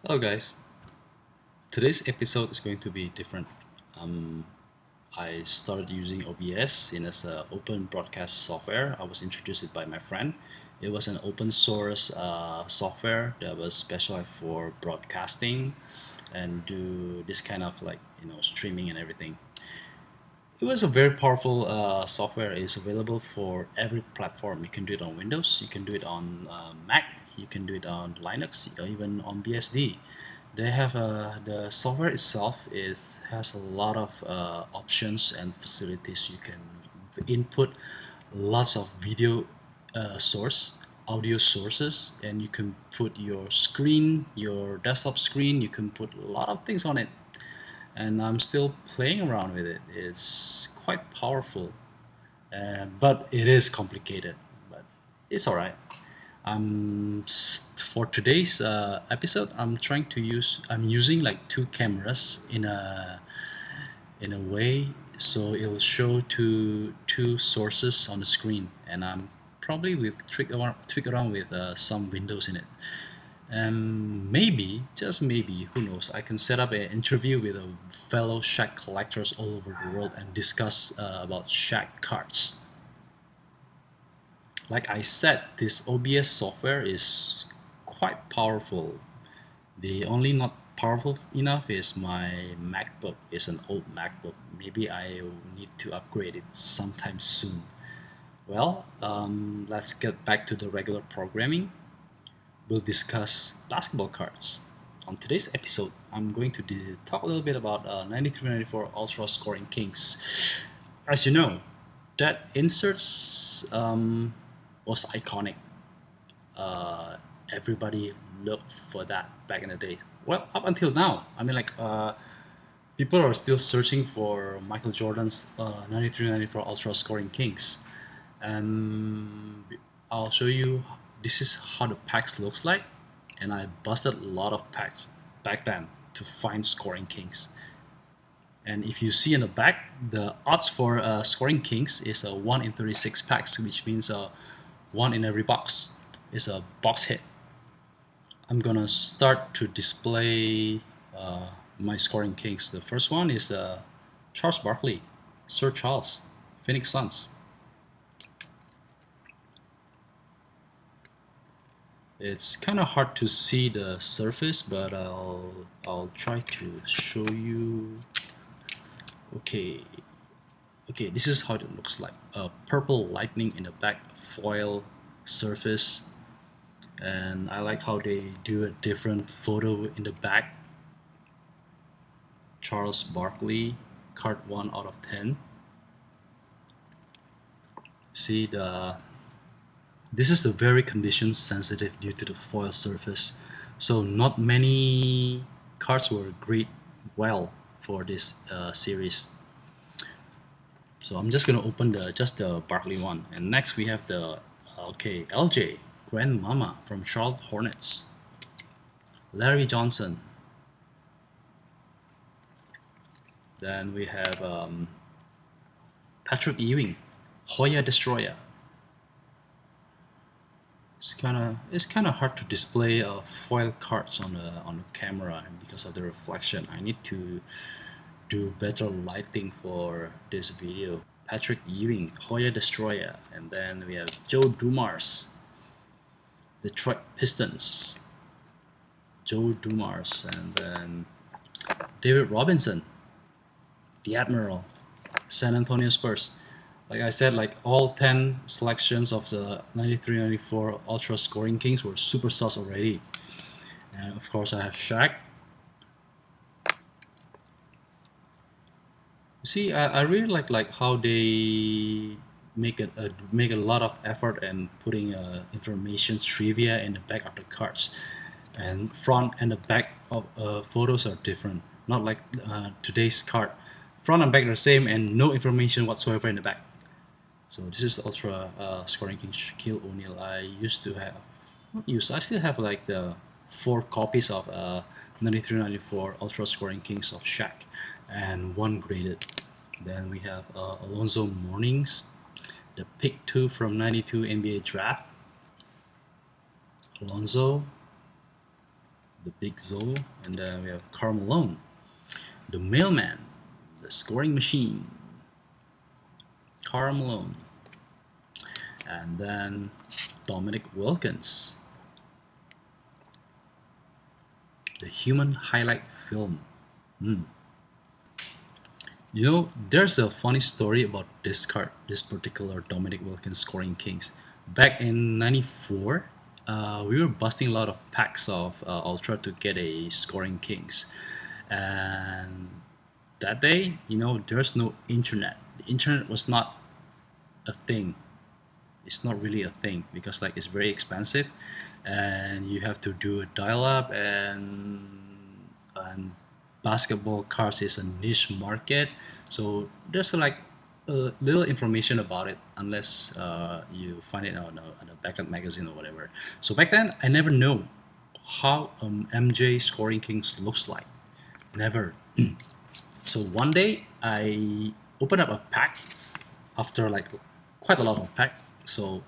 Hello guys, today's episode is going to be different. Um, I started using OBS in as an open broadcast software. I was introduced it by my friend. It was an open source software that was specialized for broadcasting and do this kind of streaming and everything. It was a very powerful software. It's available for every platform. You can do it on Windows, you can do it on Mac, you can do it on Linux, or even on BSD. They have the software itself. It has a lot of options and facilities. You can input lots of video source, audio sources, and you can put your screen, your desktop screen. You can put a lot of things on it, and I'm still playing around with it. It's quite powerful, but it is complicated. But it's all right. For today's episode, I'm using like two cameras in a way, so it'll show two sources on the screen, and I'm probably will tweak around with some windows in it. And maybe, just maybe, who knows, I can set up an interview with a fellow Shack collectors all over the world and discuss about Shack cards. Like I said, this OBS software is quite powerful. The only not powerful enough is my MacBook. It's an old MacBook. Maybe I will need to upgrade it sometime soon. Well, let's get back to the regular programming. We'll discuss basketball cards. On today's episode, I'm going to talk a little bit about 93-94 Ultra Scoring Kings. As you know, that inserts was iconic. Uh, Everybody looked for that back in the day. Well, up until now, people are still searching for Michael Jordan's 93-94 Ultra Scoring Kings. And I'll show you. This is how the packs looks like, and I busted a lot of packs back then to find Scoring Kings. And if you see in the back, the odds for Scoring Kings is a 1 in 36 packs, which means one in every box is a box hit. I'm gonna start to display my Scoring Kings. The first one is Charles Barkley, Sir Charles, Phoenix Suns. It's kind of hard to see the surface, but I'll try to show you. Okay, okay, this is how it looks like. A purple lightning in the back, foil surface, and I like how they do a different photo in the back. Charles Barkley, card 1 out of 10. See the this is a very condition sensitive due to the foil surface, so not many cards were great well for this series. So I'm just gonna open just the Barkley one, and next we have the LJ Grandmama from Charlotte Hornets, Larry Johnson. Then we have Patrick Ewing, Hoya Destroyer. It's kind of hard to display foil cards on the camera because of the reflection. I need to do better lighting for this video. Patrick Ewing, Hoya Destroyer, and then we have Joe Dumars, Detroit Pistons, Joe Dumars, and then David Robinson, the Admiral, San Antonio Spurs. Like I said, like all 10 selections of the 93-94 Ultra Scoring Kings were superstars already. And of course I have Shaq. You see, I really like how they make a lot of effort and putting information trivia in the back of the cards, and front and the back of photos are different. Not like today's card, front and back are the same and no information whatsoever in the back. So this is the Ultra Scoring King Shaquille O'Neal. I used to have, not used, I still have like the 4 copies of 93-94 Ultra Scoring Kings of Shaq, and 1 graded. Then we have Alonzo Mournings, the pick 2 from 92 NBA Draft. Alonzo, the Big Zolo, and then we have Karl Malone, the Mailman, the Scoring Machine, Karl Malone, and then Dominic Wilkins, the Human Highlight Film. Hmm. You know, there's a funny story about this card, this particular Dominic Wilkins Scoring Kings. Back in '94, we were busting a lot of packs of Ultra to get a Scoring Kings. And that day, you know, there's no internet. The internet was not a thing. It's not really a thing because like it's very expensive, and you have to do a dial-up, and basketball cards is a niche market, so there's like a little information about it unless you find it on a backup magazine or whatever. So back then I never know how MJ Scoring Kings looks like, never. So one day I opened up a pack after like quite a lot of pack. So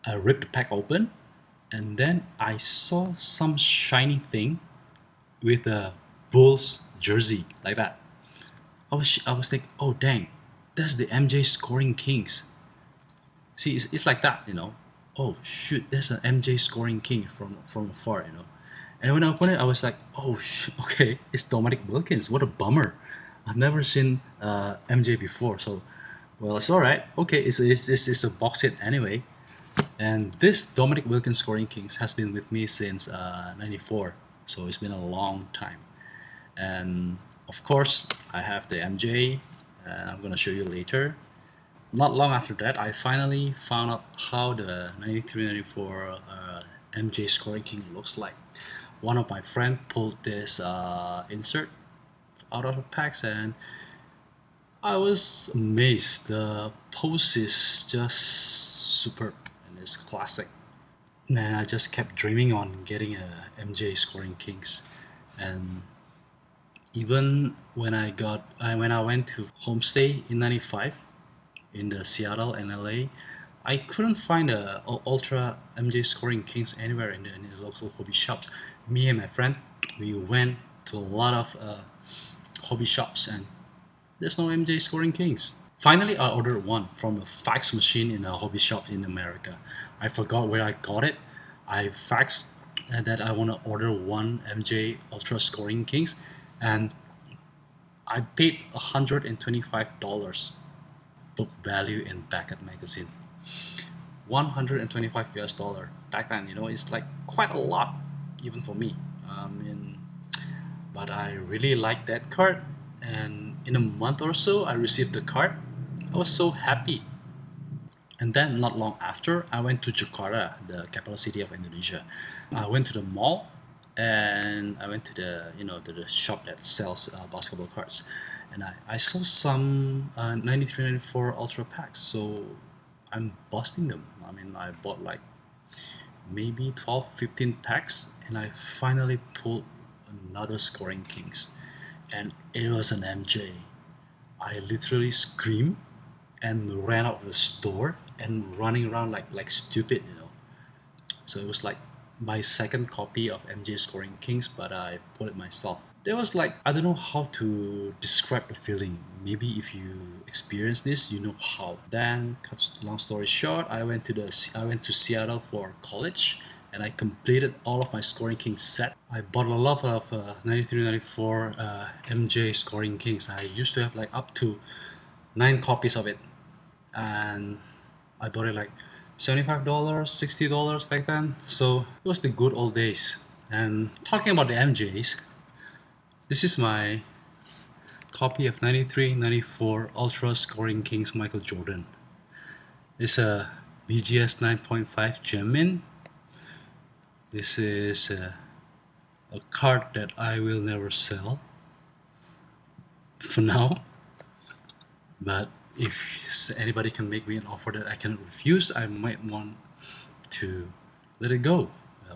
I ripped the pack open, and then I saw some shiny thing with a Bulls jersey like that. I was like, oh dang, that's the MJ Scoring Kings. See, it's like that, you know. Oh shoot, there's an MJ Scoring King from afar, you know. And when I opened it, I was like, oh okay, it's Dominic Wilkins. What a bummer. I've never seen MJ before, so well, it's all right. Okay, it's a box hit anyway. And this Dominic Wilkins Scoring Kings has been with me since '94, so it's been a long time. And of course, I have the MJ, and I'm gonna show you later. Not long after that, I finally found out how the '93-'94 MJ Scoring King looks like. One of my friends pulled this insert out of the packs, and I was amazed. The pose is just superb and it's classic. Man, I just kept dreaming on getting a MJ Scoring Kings, and even when I went to homestay in '95 in the Seattle and LA, I couldn't find a Ultra MJ Scoring Kings anywhere in the local hobby shops. Me and my friend, we went to a lot of hobby shops, and there's no MJ Scoring Kings. Finally, I ordered one from a fax machine in a hobby shop in America. I forgot where I got it. I faxed that I want to order one MJ Ultra Scoring Kings, and I paid $125 book value in Beckett magazine. 125 US dollar back then, you know, it's like quite a lot even for me. But I really liked that card, and in a month or so I received the card. I was so happy. And then not long after, I went to Jakarta, the capital city of Indonesia. I went to the mall, and I went to the shop that sells basketball cards, and I saw some 93-94 Ultra packs. So I'm busting them. I mean, I bought like maybe 12, 15 packs, and I finally pulled another Scoring Kings, and it was an MJ. I literally screamed and ran out of the store and running around like stupid, you know. So it was like my second copy of MJ Scoring Kings, but I pulled it myself. There was like, I don't know how to describe the feeling. Maybe if you experience this, you know how. Then, cut long story short, I went to Seattle for college, and I completed all of my Scoring Kings set. I bought a lot of 93-94 MJ Scoring Kings. I used to have like up to 9 copies of it, and I bought it like $75, $60 back then. So it was the good old days. And talking about the MJs, this is my copy of '93-'94 Ultra Scoring Kings Michael Jordan. It's a BGS 9.5 Gemin. This is a card that I will never sell for now. But if anybody can make me an offer that I can refuse, I might want to let it go.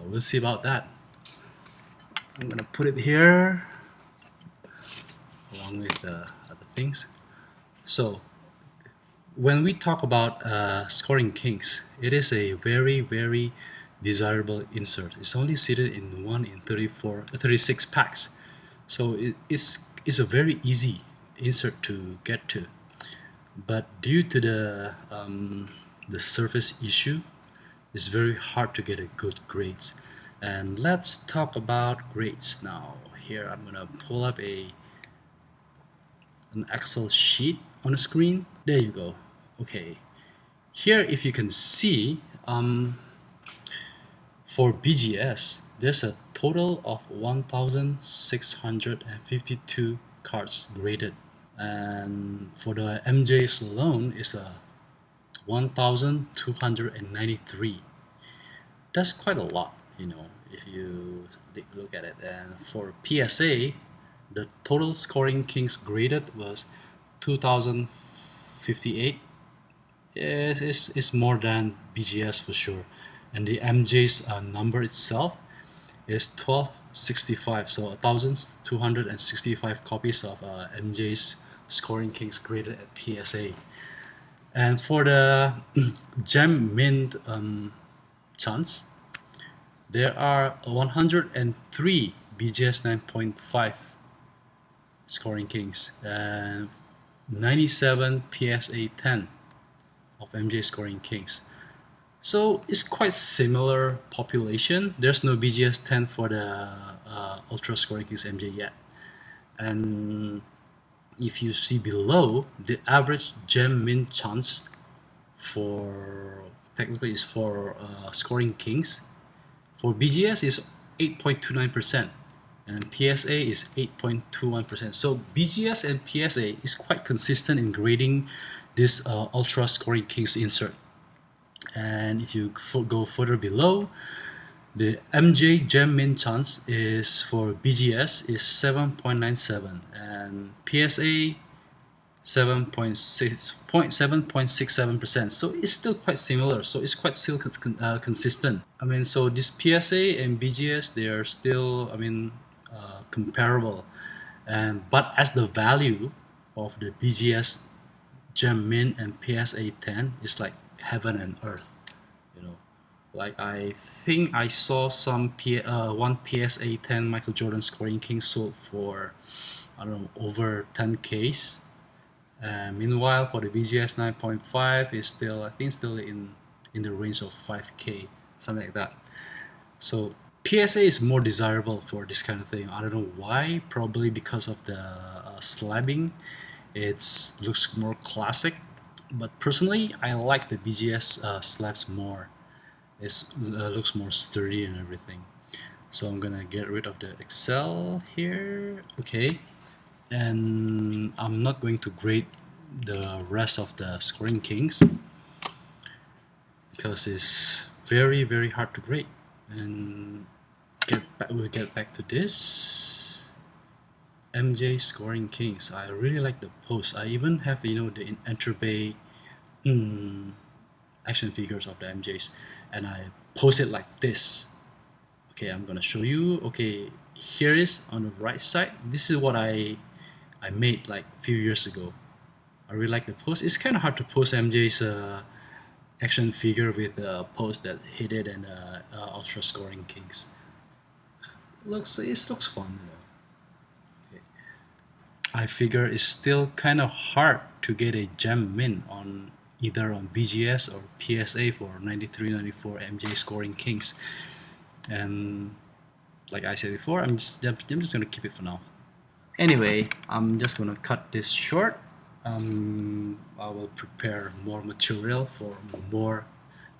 We'll see about that. I'm gonna put it here along with the other things. So when we talk about Scoring Kings, it is a very, very desirable insert. It's only seated in 1 in 36 packs. So it's a very easy insert to get to. But due to the surface issue, it's very hard to get a good grades. And let's talk about grades now. Here I'm gonna pull up an Excel sheet on the screen. There you go. Okay. Here, if you can see, for BGS, there's a total of 1,652 cards graded, and for the MJs alone is a 1,293. That's quite a lot, if you look at it. And for PSA, the total scoring kings graded was 2,058. It's more than BGS for sure. And the MJ's number itself is 1265. So 1,265 copies of MJ's scoring kings graded at PSA. And for the gem mint chance, there are 103 BGS 9.5 scoring kings and 97 PSA 10 of MJ scoring kings. So it's quite similar population. There's no BGS 10 for the Ultra scoring kings MJ yet. And if you see below, the average gem mint chance for technically is for scoring kings. For BGS is 8.29% and PSA is 8.21%. So BGS and PSA is quite consistent in grading this Ultra scoring kings insert. And if you go further below, the MJ gem mint chance is for BGS is 7.97 and PSA 7.67%. So it's still quite similar. So it's quite still consistent. I mean, so this PSA and BGS, they are still, comparable. And but as the value of the BGS gem mint and PSA 10 is like heaven and earth. Like I think I saw some one PSA 10 Michael Jordan scoring king sold for over 10Ks. Meanwhile, for the BGS 9.5 is still, I think, still in the range of 5K, something like that. So PSA is more desirable for this kind of thing. I don't know why. Probably because of the slabbing. It looks more classic. But personally, I like the BGS slabs more. It looks more sturdy and everything. So I'm gonna get rid of the Excel here. Okay. And I'm not going to grade the rest of the scoring kings because it's very hard to grade. And we'll get back to this MJ scoring kings. I really like the post. I even have the Enterbay action figures of the MJs, and I post it like this. Okay, I'm gonna show you. Okay, here is on the right side. This is what I made like a few years ago. I really like the post. It's kind of hard to post MJ's action figure with the post that hit it and ultra scoring kings. It looks fun, Okay. I figure it's still kind of hard to get a gem mint on either on BGS or PSA for 93, 94 MJ scoring kings. And like I said before, I'm just gonna keep it for now. Anyway, I'm just gonna cut this short. I will prepare more material for more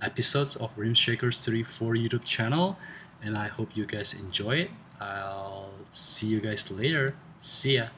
episodes of Rimshakers 34 YouTube channel, and I hope you guys enjoy it. I'll see you guys later. See ya.